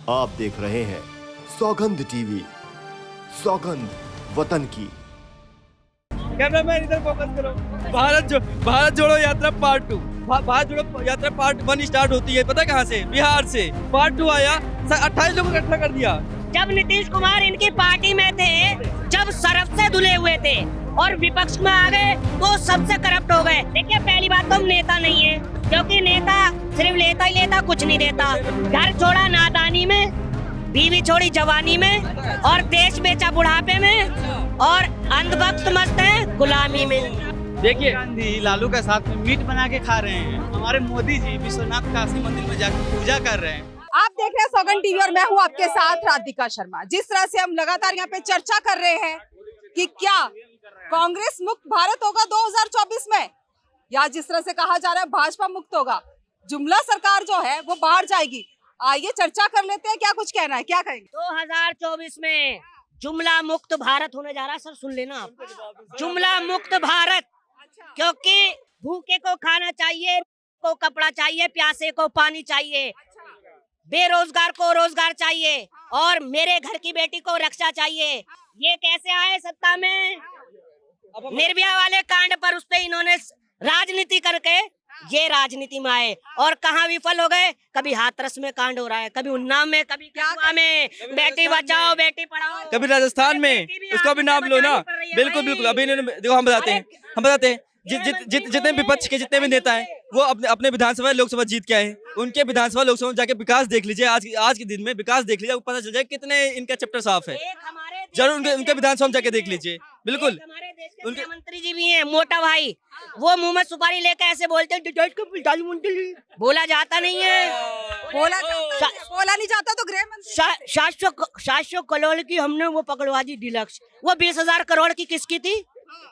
आप देख रहे हैं सौगंध टीवी, सौगंध वतन की। कैमरामैन इधर फोकस करो। भारत जोड़ो यात्रा पार्ट 2। भारत जोड़ो यात्रा पार्ट 1 स्टार्ट होती है, पता है कहाँ से? बिहार से। पार्ट 2 आया, 28 लोगों को इकट्ठा कर दिया। जब नीतीश कुमार इनकी पार्टी में थे, जब सरफ से धुले हुए थे और विपक्ष में आ गए तो सबसे करप्ट हो गए। देखिए, पहली बात तो हम नेता नहीं है, क्योंकि नेता सिर्फ लेता ही लेता, कुछ नहीं देता। घर छोड़ा नादानी में, बीवी छोड़ी जवानी में, और देश बेचा बुढ़ापे में, और अंधभक्त मस्त है गुलामी में। देखिए, गांधी लालू के साथ में मीट बना के खा रहे हैं। हमारे मोदी जी विश्वनाथ काशी मंदिर में जाकर पूजा कर रहे हैं। आप देख रहे हैं सौगंध टीवी और मैं हूं आपके साथ राधिका शर्मा। जिस तरह से हम लगातार यहाँ पे चर्चा कर रहे हैं कि क्या कांग्रेस मुक्त भारत होगा 2024 में, या जिस तरह से कहा जा रहा है भाजपा मुक्त होगा, जुमला सरकार जो है वो बाहर जाएगी। आइए चर्चा कर लेते हैं, क्या कुछ कहना है, क्या कहेंगे? 2024 में जुमला मुक्त भारत होने जा रहा है। सर सुन लेना आप, जुमला मुक्त भारत, क्योंकि भूखे को खाना चाहिए, को कपड़ा चाहिए, प्यासे को पानी चाहिए, बेरोजगार को रोजगार चाहिए, और मेरे घर की बेटी को रक्षा चाहिए। ये कैसे आए सत्ता में? निर्भया वाले कांड पर उस पे इन्होंने राजनीति करके ये राजनीति में आए, और कहाँ विफल हो गए। कभी हाथरस में कांड हो रहा है, कभी उन्नाव में, कभी क्या में, बेटी बचाओ बेटी पढ़ाओ, कभी राजस्थान में, उसका भी नाम लो ना। बिल्कुल बिल्कुल। अभी देखो, हम बताते हैं जितने विपक्ष के जितने भी नेता हैं वो अपने विधानसभा लोकसभा जीत के आए हैं। उनके विधानसभा लोकसभा में जाके विकास देख लीजिए। आज के दिन में विकास देख लीजिए, पता चल जाए कितने इनका चैप्टर साफ है। जरूर उनके विधानसभा में जाके देख लीजिए। बिल्कुल। उनके मंत्री जी भी हैं, मोटा भाई, वो मुंह में सुपारी लेकर ऐसे बोलते हैं, बोला जाता नहीं है, बोला नहीं जाता तो गृह मंत्री 700 करोड़ की हमने वो पकड़वा दी डिलक्स। वो 20,000 करोड़ की किसकी थी?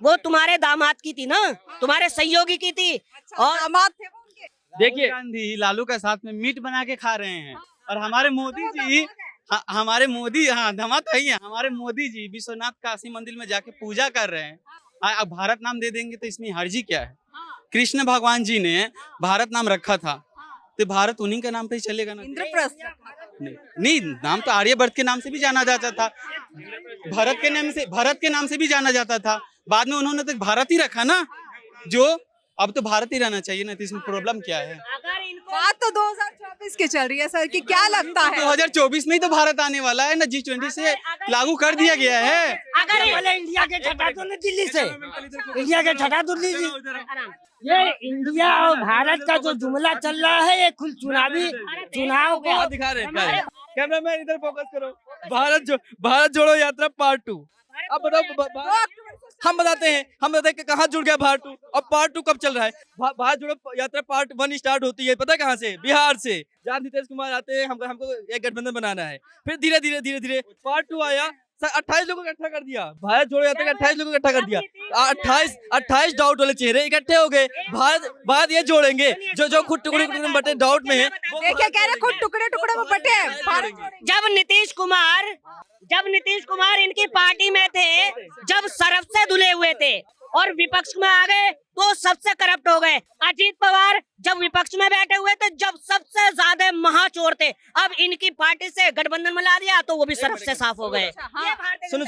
वो तुम्हारे दामाद की थी ना, तुम्हारे सहयोगी की थी। और दामाद थे वो उनके। देखिए, गांधी लालू के साथ में मीट बना के खा रहे हैं। और हमारे मोदी जी दामाद है ही हैं। हमारे मोदी जी विश्वनाथ काशी मंदिर में जाके पूजा कर रहे हैं। अब भारत नाम दे देंगे तो इसमें हर्जी क्या है? कृष्ण भगवान जी ने भारत नाम रखा था, तो भारत उन्हीं के नाम पे ही चलेगा ना। इंद्रप्रस्थ नहीं, नाम तो आर्यभट्ट के नाम से भी जाना जाता था, भरत के नाम से भी जाना जाता था। बाद में उन्होंने तो भारत ही रखा ना, जो अब तो भारत ही रहना चाहिए ना। तो इसमें प्रॉब्लम क्या है? बात तो 2024 की चल रही है सर, कि क्या लगता है 2024 में ही तो भारत आने वाला है ना। G20 से लागू कर दिया गया है। अगर इंडिया के छठा तो नहीं, दिल्ली से इंडिया के छठा तो दिल्ली। ये इंडिया और भारत का जो जुमला चल रहा है, ये खुद चुनाव को दिखा रहे हैं। कैमरामैन इधर फोकस करो। भारत जोड़ो यात्रा पार्ट 2। अब बताओ, हम बताते हैं कि कहाँ जुड़ गया भारत 2, और पार्ट 2 कब चल रहा है? भारत जोड़ो यात्रा पार्ट 1 स्टार्ट होती है, पता है कहाँ से? बिहार से। जहाँ नीतीश कुमार आते हैं, हमको एक गठबंधन बनाना है। फिर धीरे धीरे पार्ट 2 आया, 28 लोगों को इकट्ठा कर दिया। भारत जोड़ो यात्रा 28 लोगों को इकट्ठा कर दिया। 28 डाउट वाले चेहरे इकट्ठे हो गए। भारत ये जोड़ेंगे जो खुद टुकड़े में बटे डाउट में है। देखिए, कह रहे खुद टुकड़े में बटे हैं। जब नीतीश कुमार इनकी पार्टी में थे, जब सरफ से धुले हुए थे और विपक्ष में आ गए तो सबसे करप्ट हो गए। अजीत पवार जब विपक्ष में बैठे हुए थे, जब सबसे ज्यादा महाचोर थे, अब इनकी पार्टी से गठबंधन में ला दिया तो वो भी सरफ से साफ हो गए। सुनो,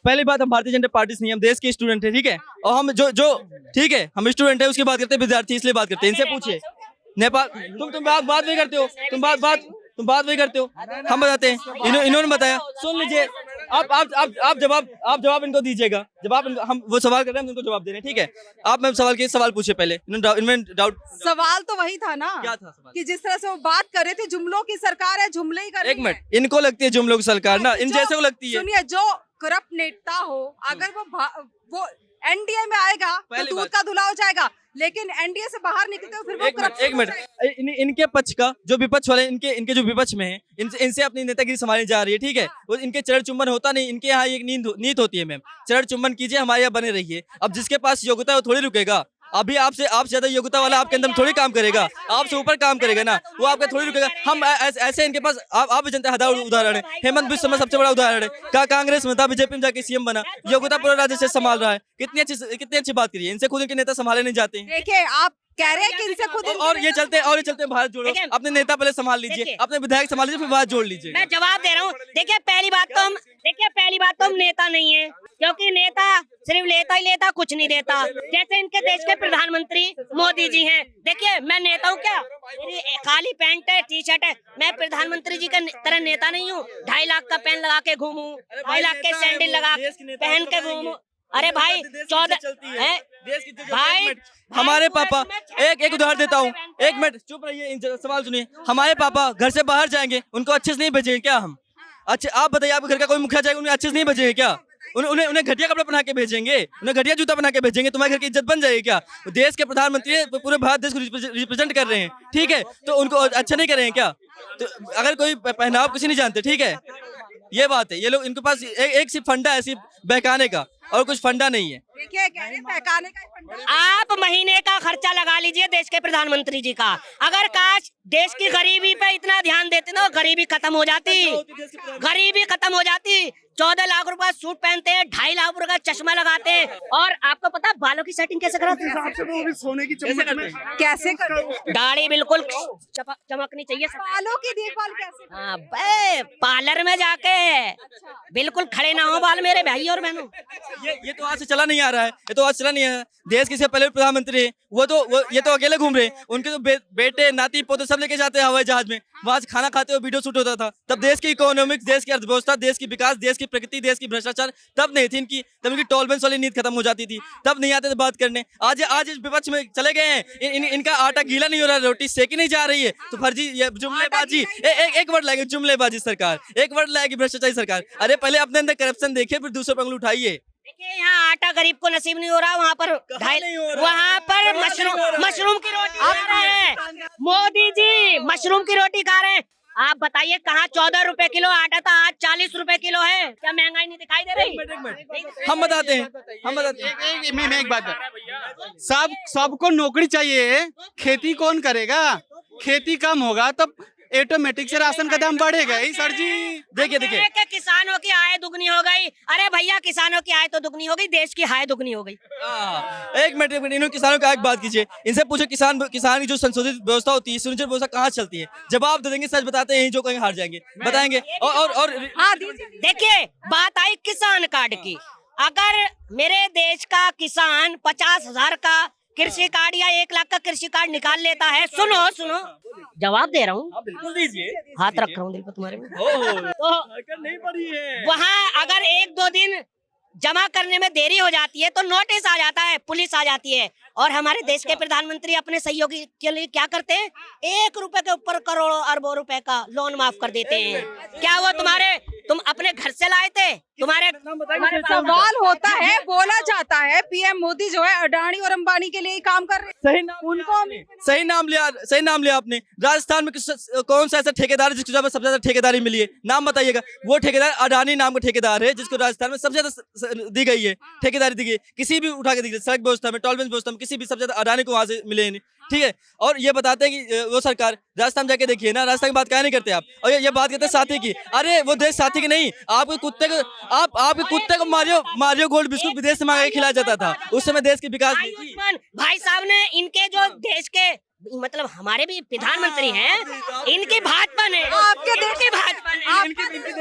पहली बात, हम भारतीय जनता पार्टी से नहीं, हम देश के स्टूडेंट है, ठीक है? और हम जो ठीक है, हम स्टूडेंट है, उसकी बात करते हैं, विद्यार्थी इसलिए बात करते हैं। इनसे पूछिए, नेपाल तुम बात वही करते हो, तुम बात वही करते हो। हम बताते हैं, इन्होंने बताया। सुन लीजिए, आप जवाब इनको दीजिएगा। हम वो सवाल कर रहे हैं, उनको जवाब दे रहे हैं, ठीक है? आप मैं सवाल पूछे पहले। इन्होंने डाउट, सवाल तो वही था ना, क्या था सवाल? कि जिस तरह से वो बात कर रहे थे, जुमलों की सरकार है, जुमले ही कर रही है। एक मिनट, इनको लगती है जुमलों की सरकार ना, इन जैसे को लगती है। सुनिए, जो करप्ट नेता हो, अगर वो एनडीए में आएगा तो दूध का धुला हो जाएगा, लेकिन एनडीए से बाहर निकलते हो फिर वो एक मिनट, इनके पक्ष का जो विपक्ष वाले, इनके जो विपक्ष में है, इनसे अपनी नेतागिरी संभाली जा रही है, ठीक है? वो इनके चरण चुम्बन होता नहीं। इनके यहाँ एक नीत होती है, मैम, चरण चुम्बन कीजिए, हमारे यहाँ बने रहिए। अब जिसके पास योग्यता है वो थोड़ी रुकेगा। अभी आपसे ज्यादा योग्यता वाला आपके अंदर थोड़ी काम करेगा, आपसे ऊपर काम करेगा ना, वो आपका थोड़ी रुकेगा। हम ऐसे इनके पास आप भी जनता हजार उदाहरण है। हेमंत बिश्व में सबसे बड़ा उदाहरण है, कांग्रेस में था, बीजेपी में जाके सीएम बना, योग्यता पूरा राज्य से संभाल रहा है। कितनी अच्छी बात करिए। इनसे खुद इनके नेता संभाले नहीं जाते हैं। देखिए, आप कह रहे हैं कि इनसे खुद और ये चलते भारत जोड़ो। देखिए, अपने नेता पहले संभाल लीजिए, देखिए, अपने विधायक संभाल लीजिए, फिर बात जोड़ लीजिए। मैं जवाब दे रहा हूँ। देखिए पहली बात तो हम नेता नहीं है, क्योंकि नेता सिर्फ लेता ही लेता, कुछ नहीं देता। जैसे इनके देश के प्रधानमंत्री मोदी जी हैं। देखिए मैं नेता हूँ क्या? मेरी खाली पैंट है, टी शर्ट है। मैं प्रधानमंत्री जी का तरह नेता नहीं हूँ। 2.5 लाख का पेन लगा के घूमूं, 2.5 लाख के सैंडल लगा पहन के घूमूं। अरे भाई 14 है भाई, हमारे पापा एक उदाहरण देता हूँ, 1 मिनट चुप रहिए, सवाल सुनिए। हमारे पापा घर से बाहर जाएंगे, उनको अच्छे से नहीं भेजेंगे क्या हम? अच्छे आप बताइए, आपके घर का कोई मुखिया जाएगा, उन्हें अच्छे से नहीं भेजेंगे क्या? उन्हें घटिया कपड़ा पहना के भेजेंगे, उन्हें घटिया जूता पहना के भेजेंगे? तुम्हारे घर की इज्जत बन जाएगी क्या? देश के प्रधानमंत्री पूरे भारत देश को रिप्रेजेंट कर रहे हैं, ठीक है, तो उनको अच्छा नहीं करेंगे क्या? तो अगर कोई पहनाव किसी नहीं जानते, ठीक है, ये बात है। ये लोग, इनके पास एक सिर्फ फंडा है, सिर्फ बहकाने का, और कुछ फंडा नहीं है। देखिए कह रहे हैं बहकाने का ही फंडा है। आप महीने का खर्चा लगा लीजिए देश के प्रधानमंत्री जी का। अगर काश देश की गरीबी पे इतना ध्यान देते ना, गरीबी खत्म हो जाती, गरीबी खत्म हो जाती। 14 लाख रुपए सूट पहनते हैं, 2.5 लाख रुपए का चश्मा लगाते हैं, और आपको पता है बालों की सेटिंग कैसे कराते हैं? सोने की कैसे करें? दाढ़ी बिल्कुल चमकनी चाहिए। बालों की देखभाल कैसे करें? हाँ बे, पार्लर में जाके बिल्कुल खड़े ना हो बाल मेरे भाई और बहनों। ये तो आज से चला नहीं आ रहा है, ये तो आज चला नहीं है। देश के से पहले प्रधानमंत्री है, ये तो अकेले घूम रहे हैं। उनके तो बेटे नाती पोते सब लेके जाते हैं हवाई जहाज में, वहां से खाना खाते हुए वीडियो शूट होता था। तब देश की इकोनॉमिक्स, देश की अर्थव्यवस्था, देश की विकास, देश की प्रगति, देश की भ्रष्टाचार तब नहीं थी इनकी, तब इनकी टॉलरेंस वाली नीति खत्म हो जाती थी, तब नहीं आते थे बात करने। आज इस विपक्ष में चले गए हैं, इनका आटा गीला नहीं हो रहा, रोटी सेकी नहीं जा रही है, तो फर्जी, ये जुमलेबाजी, एक वर्ड लाएगी जुमलेबाजी सरकार, एक वर्ड लाएगी भ्रष्टाचारी सरकार। अरे पहले अपने अंदर करप्शन देखिए, फिर दूसरे पर उंगली उठाइए। देखिए यहाँ आटा गरीब को नसीब नहीं हो रहा, वहाँ पर मशरूम की रोटी खा रहे हैं। मोदी जी मशरूम की रोटी खा रहे हैं। आप बताइए कहाँ 14 रुपए किलो आटा था, आज 40 रुपए किलो है। क्या महंगाई नहीं दिखाई दे रही? हम बताते हैं। मैं एक बात, सबको नौकरी चाहिए, खेती कौन करेगा? खेती कम होगा तब ऑटोमेटिक से राशन का दाम बढ़ेगा ही सर जी। देखिए किसानों की आय दुगनी हो गई। अरे भैया किसानों की आय तो दुगनी हो गई, देश की आय दुगनी हो गई। एक मिनट, इन्होंने किसानों का एक बात कीजिए, इनसे पूछो किसान की जो संशोधित व्यवस्था होती है, सुनिश्चित व्यवस्था कहाँ चलती है? जवाब दे देंगे, सच बताते हैं, जो कहीं हार जाएंगे बताएंगे। और देखिए बात आई किसान कार्ड की। अगर मेरे देश का किसान 50,000 का कृषि कार्ड या 1 लाख का कृषि कार्ड निकाल लेता है, सुनो जवाब दे रहा हूँ, बिल्कुल दीजिए, हाथ रख रहा हूँ दिल पर तुम्हारे में। तो नहीं पड़ी है वहाँ अगर 1-2 दिन जमा करने में देरी हो जाती है तो नोटिस आ जाता है, पुलिस आ जाती है। और हमारे देश के प्रधानमंत्री अपने सहयोगी के लिए क्या करते हैं? 1 रुपए के ऊपर करोड़ों अरबों रुपए का लोन माफ कर देते हैं। क्या वो तुम अपने घर से लाए थे? तुम्हारे सवाल होता है, बोला जाता है पीएम मोदी जो है अडानी और अंबानी के लिए ही काम कर रहे हैं। सही नाम लिया आपने। राजस्थान में कौन सा ऐसा ठेकेदार है जिसको सबसे ज्यादा ठेकेदारी मिली है? नाम बताइएगा। वो ठेकेदार अडानी नाम का ठेकेदार है, जिसको राजस्थान में सबसे ज्यादा दी गई है, ठेकेदारी दी गई। किसी भी उठा के दी गई, सड़क व्यवस्था में, टोल व्यवस्था में, किसी भी सबसे ज्यादा अडानी को वहां से मिले, ठीक है। और ये बताते हैं कि वो सरकार, राजस्थान जाके देखिए ना, राजस्थान की बात क्या नहीं करते आप, और ये बात करते हैं साथी की। अरे वो देश साथी की नहीं, आपके कुत्ते को मारियो गोल्ड बिस्कुट विदेश से मंगा के खिलाया जाता था, उस समय देश की विकास नहीं थी। भाई साहब ने इनके जो देश के मतलब हमारे भी प्रधानमंत्री हैं, इनकी भाजपा ने, आपके देश की भाजपा ने,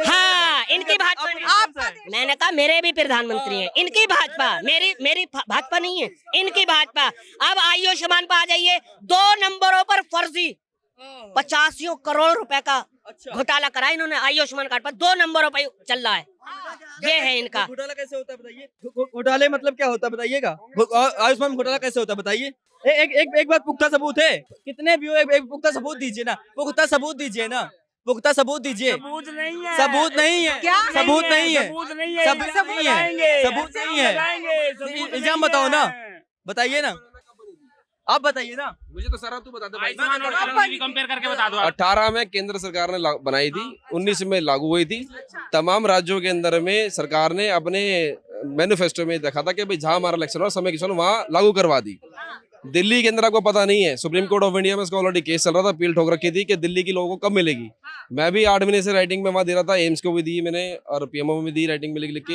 हाँ इनकी भाजपा ने। मैंने कहा मेरे भी प्रधानमंत्री हैं, इनकी भाजपा, मेरी भाजपा नहीं है, इनकी भाजपा। अब आयुष्मान पे आ जाइए, 2 नंबरों पर फर्जी 85 करोड़ रुपए का घोटाला करा इन्होंने आयुष्मान कार्ड पर, 2 नंबरों पर चल रहा है। ये है इनका घोटाला। कैसे होता है बताइए? घोटाले मतलब क्या होता है बताइएगा? आयुष्मान घोटाला कैसे होता है बताइए? एक बात पुख्ता सबूत है, कितने भी हो, एक पुख्ता सबूत दीजिए ना, पुख्ता सबूत दीजिए ना, पुख्ता सबूत दीजिए। सबूत नहीं है, सबूत नहीं है, क्या सबूत नहीं है, सबूत नहीं है, सबूत नहीं है। इल्जाम बताओ ना, बताइए ना, आप बताइए ना। मुझे तो सारा तू बता दे भाई। कंपेयर करके बता दो। 18 में केंद्र सरकार ने बनाई थी, 19 में लागू हुई थी। तमाम राज्यों के अंदर में सरकार ने अपने मैनिफेस्टो में देखा था कि भाई जहाँ हमारा इलेक्शन हो, समय किसान वहाँ लागू करवा दी। दिल्ली के अंदर आपको पता नहीं है, सुप्रीम कोर्ट ऑफ इंडिया में इसका ऑलरेडी केस चल रहा था, अपील ठोक रखी थी कि दिल्ली के लोगों को कब मिलेगी। मैं भी 8 महीने से राइटिंग में वहाँ दे रहा था, एम्स को भी दी मैंने और पीएमओ में भी दी, राइटिंग में लिख लिख के।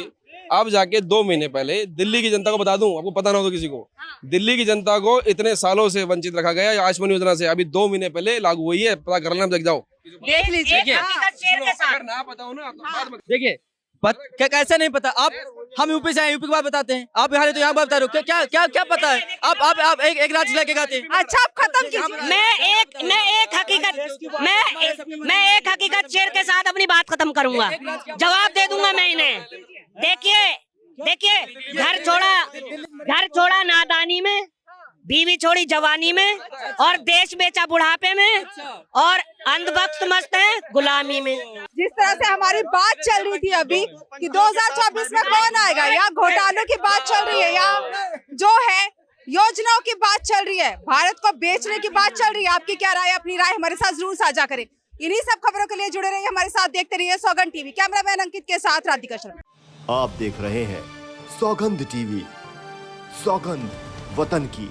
अब जाके 2 महीने पहले दिल्ली की जनता को बता दूं, आपको पता ना हो तो किसी को, दिल्ली की जनता को इतने सालों से वंचित रखा गया आयुष्मान योजना से, अभी 2 महीने पहले लागू हुई है, पता कर लेना, आप देख जाओ। देख लीजिए एक हकीकत शेर के साथ। अगर ना पता हो ना तो बात मत। देखिए क्या कैसे नहीं पता आप, हम यूपी से आए, यूपी की बात बताते हैं, आप यहाँ तो यहाँ बात बता रहे हो, क्या क्या क्या पता है? आप एक राज्य लेके गाते हैं। अच्छा आप खत्म कीजिए। मैं एक हकीकत शेर के साथ अपनी बात खत्म करूंगा, जवाब दे दूंगा मैं इन्हें। देखिए घर छोड़ा नादानी में, बीवी छोड़ी जवानी में, और देश बेचा बुढ़ापे में, और अंधभक्त मस्त है गुलामी में। जिस तरह से हमारी बात चल रही थी अभी कि 2024 में कौन आएगा, यहाँ घोटालों की बात चल रही है, यहाँ जो है योजनाओं की बात चल रही है, भारत को बेचने की बात चल रही है। आपकी क्या राय है? अपनी राय हमारे साथ जरूर साझा करें। इन्हीं सब खबरों के लिए जुड़े रहिए हमारे साथ, देखते रहिए सौगंध टीवी। कैमरामैन अंकित के साथ राधिका शर्मा। आप देख रहे हैं सौगंध टीवी, सौगंध वतन की।